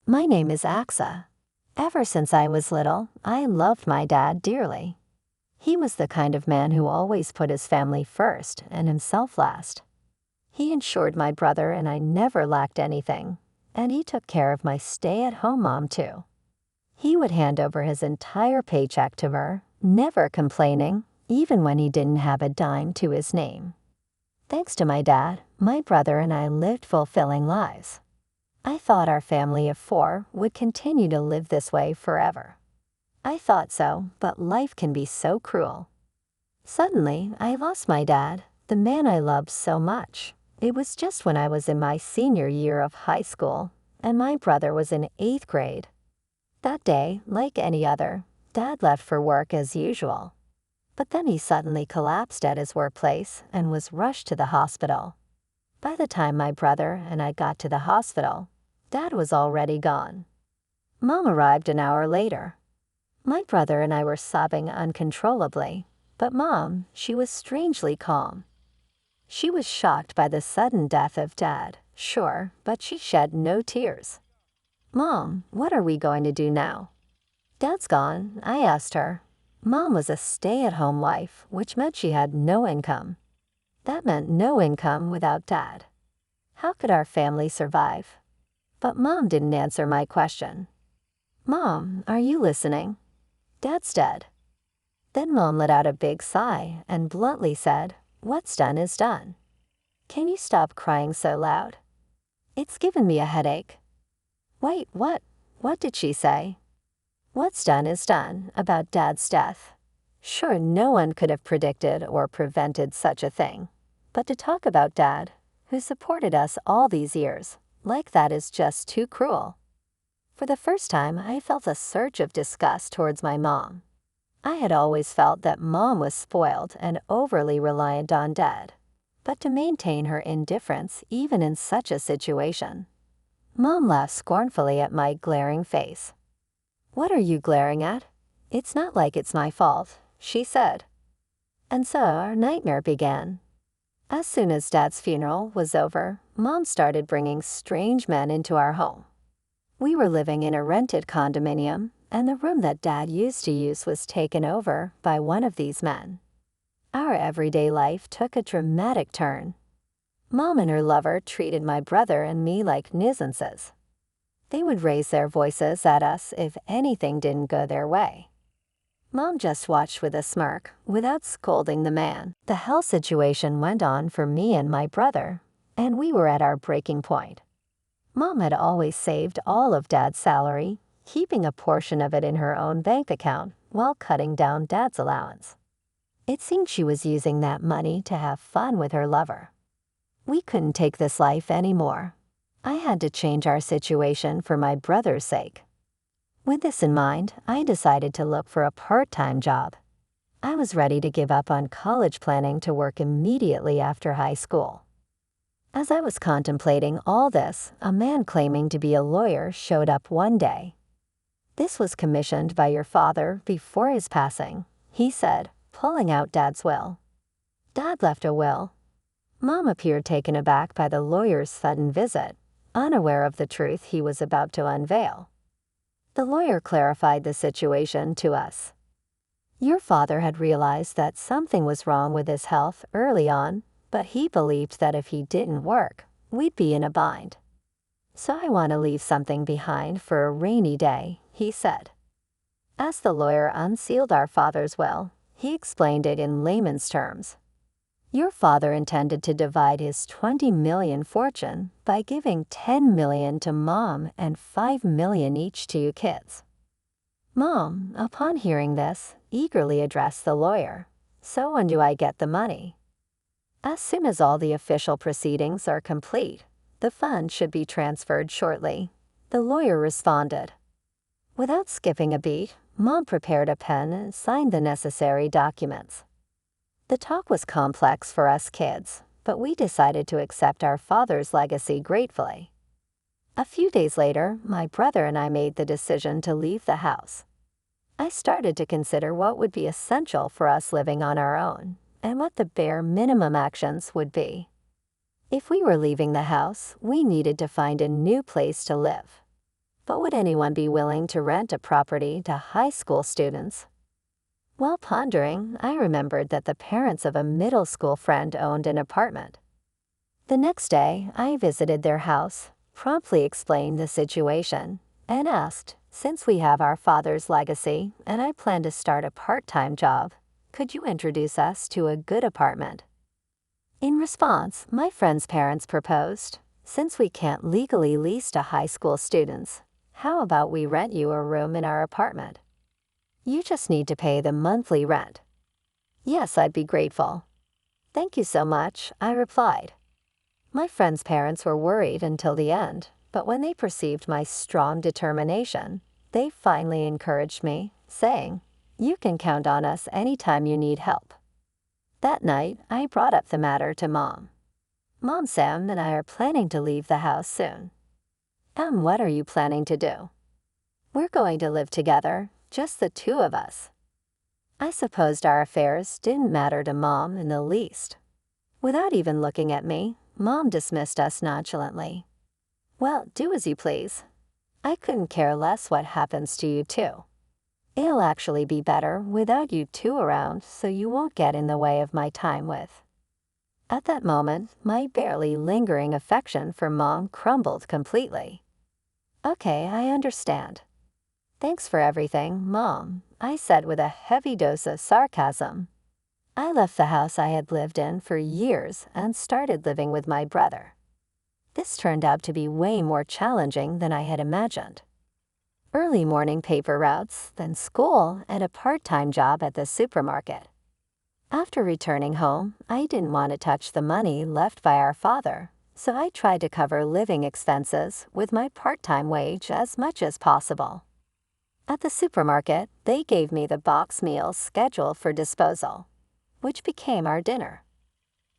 My name is Axa. Ever since I was little, I loved my dad dearly. He was the kind of man who always put his family first and himself last. He ensured my brother and I never lacked anything, and he took care of my stay-at-home mom too. He would hand over his entire paycheck to her, never complaining, even when he didn't have a dime to his name. Thanks to my dad, my brother and I lived fulfilling lives. I thought our family of 4 would continue to live this way forever. I thought so, but life can be so cruel. Suddenly, I lost my dad, the man I loved so much. It was just when I was in my senior year of high school, and my brother was in 8th grade. That day, like any other, Dad left for work as usual. But then he suddenly collapsed at his workplace and was rushed to the hospital. By the time my brother and I got to the hospital, Dad was already gone. Mom arrived an hour later. My brother and I were sobbing uncontrollably, but Mom, she was strangely calm. She was shocked by the sudden death of Dad, sure, but she shed no tears. "Mom, what are we going to do now?" "Dad's gone," I asked her. Mom was a stay-at-home wife, which meant she had no income. That meant no income without Dad. How could our family survive? But Mom didn't answer my question. "Mom, are you listening? Dad's dead." Then Mom let out a big sigh and bluntly said, "What's done is done. Can you stop crying so loud? It's given me a headache." "Wait, what? What did she say?" "What's done is done about Dad's death. Sure, no one could have predicted or prevented such a thing. But to talk about Dad, who supported us all these years, like that is just too cruel." For the first time, I felt a surge of disgust towards my mom. I had always felt that Mom was spoiled and overly reliant on Dad, but to maintain her indifference even in such a situation. Mom laughed scornfully at my glaring face. "What are you glaring at? It's not like it's my fault," she said. And so our nightmare began. As soon as Dad's funeral was over, Mom started bringing strange men into our home. We were living in a rented condominium, and the room that Dad used to use was taken over by one of these men. Our everyday life took a dramatic turn. Mom and her lover treated my brother and me like nuisances. They would raise their voices at us if anything didn't go their way. Mom just watched with a smirk, without scolding the man. The hell situation went on for me and my brother, and we were at our breaking point. Mom had always saved all of Dad's salary, keeping a portion of it in her own bank account while cutting down Dad's allowance. It seemed she was using that money to have fun with her lover. We couldn't take this life anymore. I had to change our situation for my brother's sake. With this in mind, I decided to look for a part-time job. I was ready to give up on college, planning to work immediately after high school. As I was contemplating all this, a man claiming to be a lawyer showed up one day. "This was commissioned by your father before his passing," he said, pulling out Dad's will. Dad left a will. Mom appeared taken aback by the lawyer's sudden visit, unaware of the truth he was about to unveil. The lawyer clarified the situation to us. "Your father had realized that something was wrong with his health early on, but he believed that if he didn't work, we'd be in a bind. So I want to leave something behind for a rainy day," he said. As the lawyer unsealed our father's will, he explained it in layman's terms. "Your father intended to divide his $20 million fortune by giving $10 million to Mom and $5 million each to you kids." Mom, upon hearing this, eagerly addressed the lawyer. "So when do I get the money?" "As soon as all the official proceedings are complete. The funds should be transferred shortly," the lawyer responded. Without skipping a beat, Mom prepared a pen and signed the necessary documents. The talk was complex for us kids, but we decided to accept our father's legacy gratefully. A few days later, my brother and I made the decision to leave the house. I started to consider what would be essential for us living on our own, and what the bare minimum actions would be. If we were leaving the house, we needed to find a new place to live. but would anyone be willing to rent a property to high school students? While pondering, I remembered that the parents of a middle school friend owned an apartment. The next day, I visited their house, promptly explained the situation, and asked, since we have our father's legacy and I plan to start a part-time job, could you introduce us to a good apartment? In response, my friend's parents proposed, since we can't legally lease to high school students, how about we rent you a room in our apartment? You just need to pay the monthly rent. Yes, I'd be grateful. Thank you so much, I replied. My friend's parents were worried until the end, but when they perceived my strong determination, they finally encouraged me, saying, "You can count on us anytime you need help." That night, I brought up the matter to Mom. Mom, Sam and I are planning to leave the house soon. What are you planning to do? We're going to live together, just the two of us. I supposed our affairs didn't matter to Mom in the least. Without even looking at me, Mom dismissed us nonchalantly. Well, do as you please. I couldn't care less what happens to you too. It'll actually be better without you two around, so you won't get in the way of my time with. At that moment, my barely lingering affection for Mom crumbled completely. Okay, I understand. Thanks for everything, Mom, I said with a heavy dose of sarcasm. I left the house I had lived in for years and started living with my brother. This turned out to be way more challenging than I had imagined. Early morning paper routes, then school, and a part-time job at the supermarket. After returning home, I didn't want to touch the money left by our father, so I tried to cover living expenses with my part-time wage as much as possible. At the supermarket, they gave me the box meals scheduled for disposal, which became our dinner.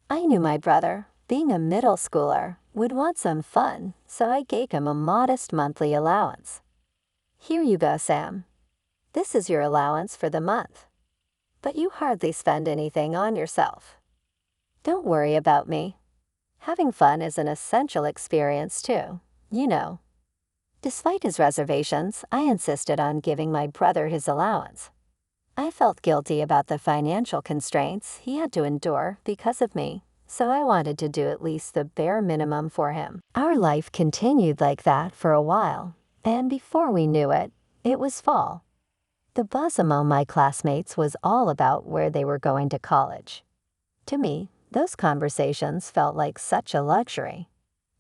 I knew my brother, being a middle schooler, would want some fun, so I gave him a modest monthly allowance. Here you go, Sam. This is your allowance for the month. But you hardly spend anything on yourself. Don't worry about me. Having fun is an essential experience too, you know. Despite his reservations, I insisted on giving my brother his allowance. I felt guilty about the financial constraints he had to endure because of me, so I wanted to do at least the bare minimum for him. Our life continued like that for a while, and before we knew it, it was fall. The buzz among my classmates was all about where they were going to college. To me, those conversations felt like such a luxury.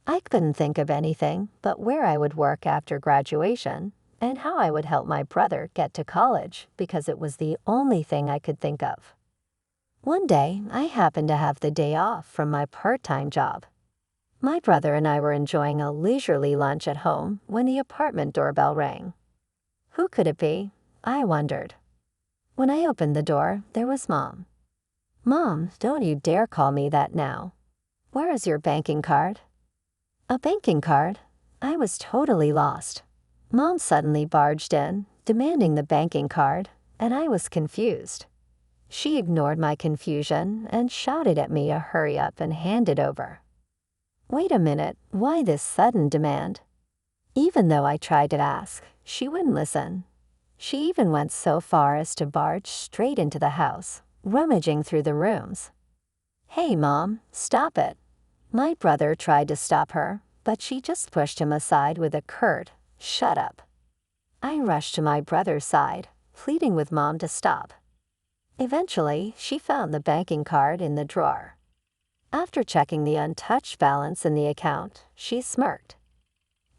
I couldn't think of anything but where I would work after graduation and how I would help my brother get to college because it was the only thing I could think of. One day, I happened to have the day off from my part-time job. My brother and I were enjoying a leisurely lunch at home when the apartment doorbell rang. Who could it be? I wondered. When I opened the door, there was Mom. Mom, don't you dare call me that now. Where is your banking card? A banking card? I was totally lost. Mom suddenly barged in, demanding the banking card, and I was confused. She ignored my confusion and shouted at me to hurry up and hand it over. Wait a minute, why this sudden demand? Even though I tried to ask, she wouldn't listen. She even went so far as to barge straight into the house, rummaging through the rooms. Hey, Mom, stop it. My brother tried to stop her, but she just pushed him aside with a curt, "Shut up." I rushed to my brother's side, pleading with Mom to stop. Eventually, she found the banking card in the drawer. After checking the untouched balance in the account, she smirked.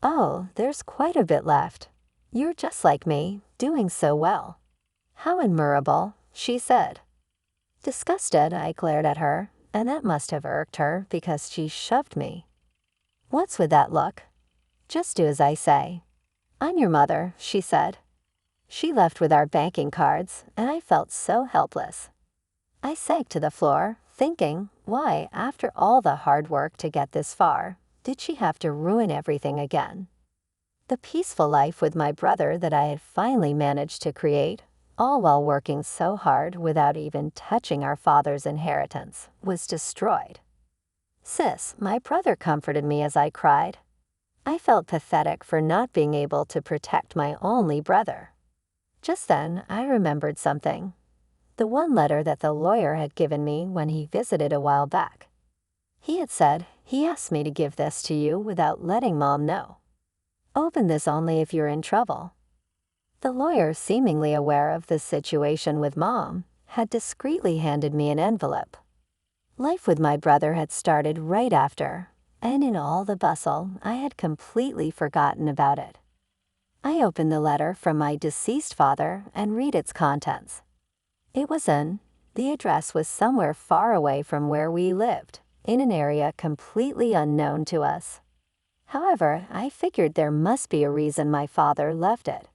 Oh, there's quite a bit left. You're just like me, doing so well. How admirable, she said. Disgusted, I glared at her, and that must have irked her because she shoved me. What's with that look? Just do as I say. I'm your mother, she said. She left with our banking cards, and I felt so helpless. I sank to the floor, thinking, why, after all the hard work to get this far, did she have to ruin everything again? The peaceful life with my brother that I had finally managed to create, all while working so hard without even touching our father's inheritance, was destroyed. Sis, my brother comforted me as I cried. I felt pathetic for not being able to protect my only brother. Just then, I remembered something. The one letter that the lawyer had given me when he visited a while back. He had said he asked me to give this to you without letting Mom know. Open this only if you're in trouble. The lawyer, seemingly aware of the situation with Mom, had discreetly handed me an envelope. Life with my brother had started right after, and in all the bustle, I had completely forgotten about it. I opened the letter from my deceased father and read its contents. It was the address was somewhere far away from where we lived, in an area completely unknown to us. However, I figured there must be a reason my father left it.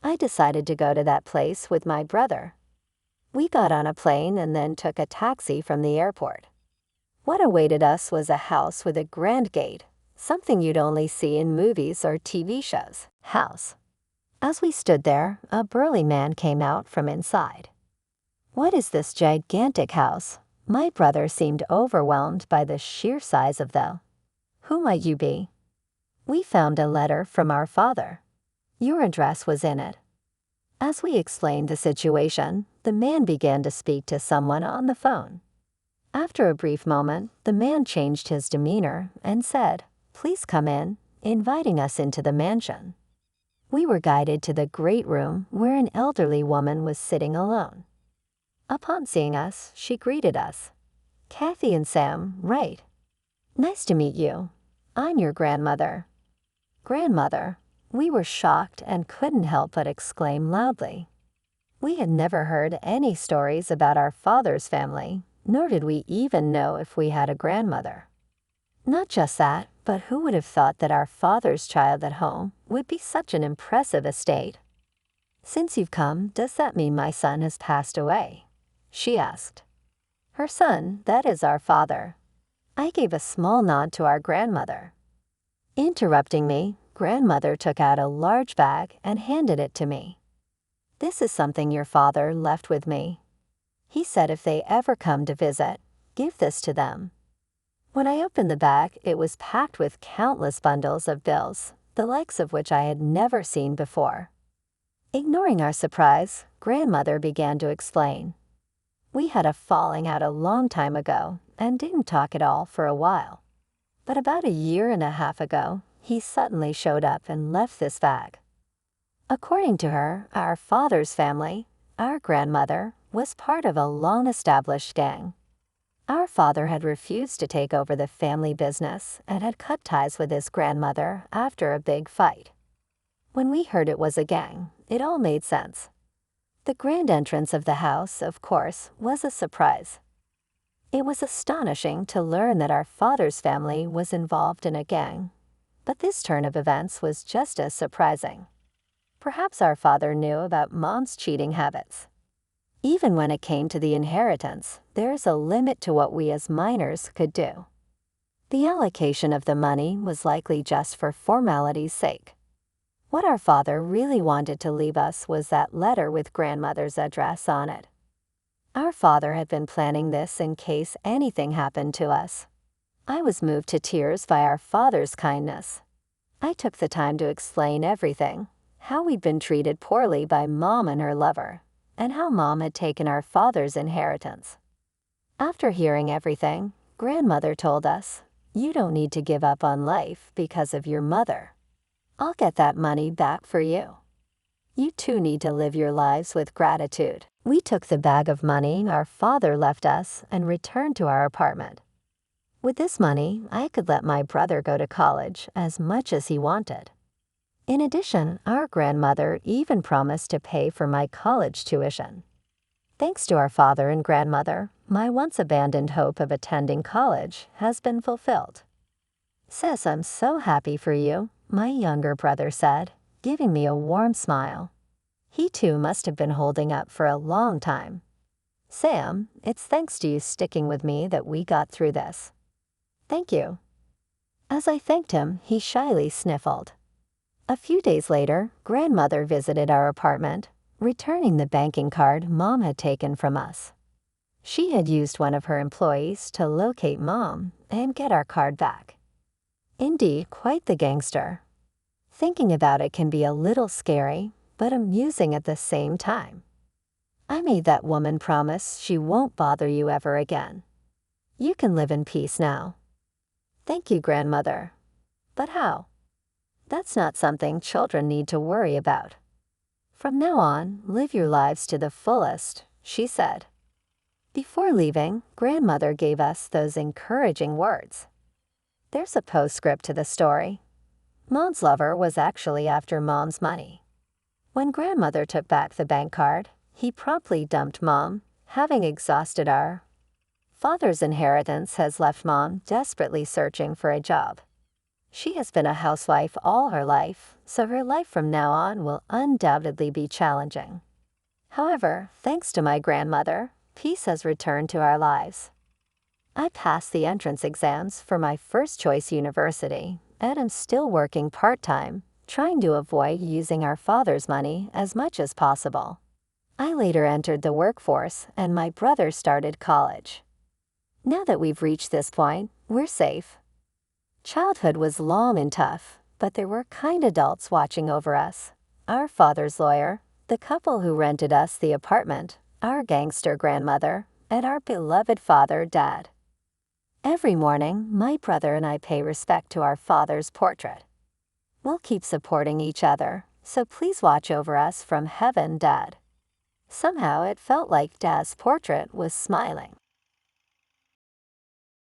I decided to go to that place with my brother. We got on a plane and then took a taxi from the airport. What awaited us was a house with a grand gate, something you'd only see in movies or TV shows. House. As we stood there, a burly man came out from inside. What is this gigantic house? My brother seemed overwhelmed by the sheer size of the. Who might you be? We found a letter from our father. Your address was in it. As we explained the situation, the man began to speak to someone on the phone. After a brief moment, the man changed his demeanor and said, "Please come in," inviting us into the mansion. We were guided to the great room where an elderly woman was sitting alone. Upon seeing us, she greeted us. "Kathy and Sam, right? Nice to meet you. I'm your grandmother." Grandmother. We were shocked and couldn't help but exclaim loudly. We had never heard any stories about our father's family, nor did we even know if we had a grandmother. Not just that, but who would have thought that our father's child at home would be such an impressive estate? "Since you've come, does that mean my son has passed away?" she asked. Her son, that is our father. I gave a small nod to our grandmother. Interrupting me, grandmother took out a large bag and handed it to me. "This is something your father left with me. He said if they ever come to visit, give this to them." When I opened the bag, it was packed with countless bundles of bills, the likes of which I had never seen before. Ignoring our surprise, grandmother began to explain. "We had a falling out a long time ago and didn't talk at all for a while. But about a year and a half ago, he suddenly showed up and left this bag." According to her, our father's family, our grandmother, was part of a long-established gang. Our father had refused to take over the family business and had cut ties with his grandmother after a big fight. When we heard it was a gang, it all made sense. The grand entrance of the house, of course, was a surprise. It was astonishing to learn that our father's family was involved in a gang, but this turn of events was just as surprising. Perhaps our father knew about Mom's cheating habits. Even when it came to the inheritance, there's a limit to what we as minors could do. The allocation of the money was likely just for formality's sake. What our father really wanted to leave us was that letter with grandmother's address on it. Our father had been planning this in case anything happened to us. I was moved to tears by our father's kindness. I took the time to explain everything, how we'd been treated poorly by Mom and her lover, and how Mom had taken our father's inheritance. After hearing everything, grandmother told us, "You don't need to give up on life because of your mother. I'll get that money back for you. You too need to live your lives with gratitude." We took the bag of money our father left us and returned to our apartment. With this money, I could let my brother go to college as much as he wanted. In addition, our grandmother even promised to pay for my college tuition. Thanks to our father and grandmother, my once abandoned hope of attending college has been fulfilled. "Sis, I'm so happy for you," my younger brother said, giving me a warm smile. He too must have been holding up for a long time. "Sam, it's thanks to you sticking with me that we got through this." "Thank you." As I thanked him, he shyly sniffled. A few days later, grandmother visited our apartment, returning the banking card Mom had taken from us. She had used one of her employees to locate Mom and get our card back. Indeed, quite the gangster. Thinking about it can be a little scary, but amusing at the same time. I made that woman promise she won't bother you ever again. You can live in peace now. Thank you, grandmother. But how? That's not something children need to worry about. From now on, live your lives to the fullest, she said. Before leaving, grandmother gave us those encouraging words. There's a postscript to the story. Mom's lover was actually after Mom's money. When grandmother took back the bank card, he promptly dumped Mom, having exhausted our father's inheritance has left Mom desperately searching for a job. She has been a housewife all her life, so her life from now on will undoubtedly be challenging. However, thanks to my grandmother, peace has returned to our lives. I passed the entrance exams for my first choice university, and am still working part-time, trying to avoid using our father's money as much as possible. I later entered the workforce, and my brother started college. Now that we've reached this point, we're safe. Childhood was long and tough, but there were kind adults watching over us. Our father's lawyer, the couple who rented us the apartment, our gangster grandmother, and our beloved father, Dad. Every morning, my brother and I pay respect to our father's portrait. We'll keep supporting each other, so please watch over us from heaven, Dad. Somehow it felt like Dad's portrait was smiling.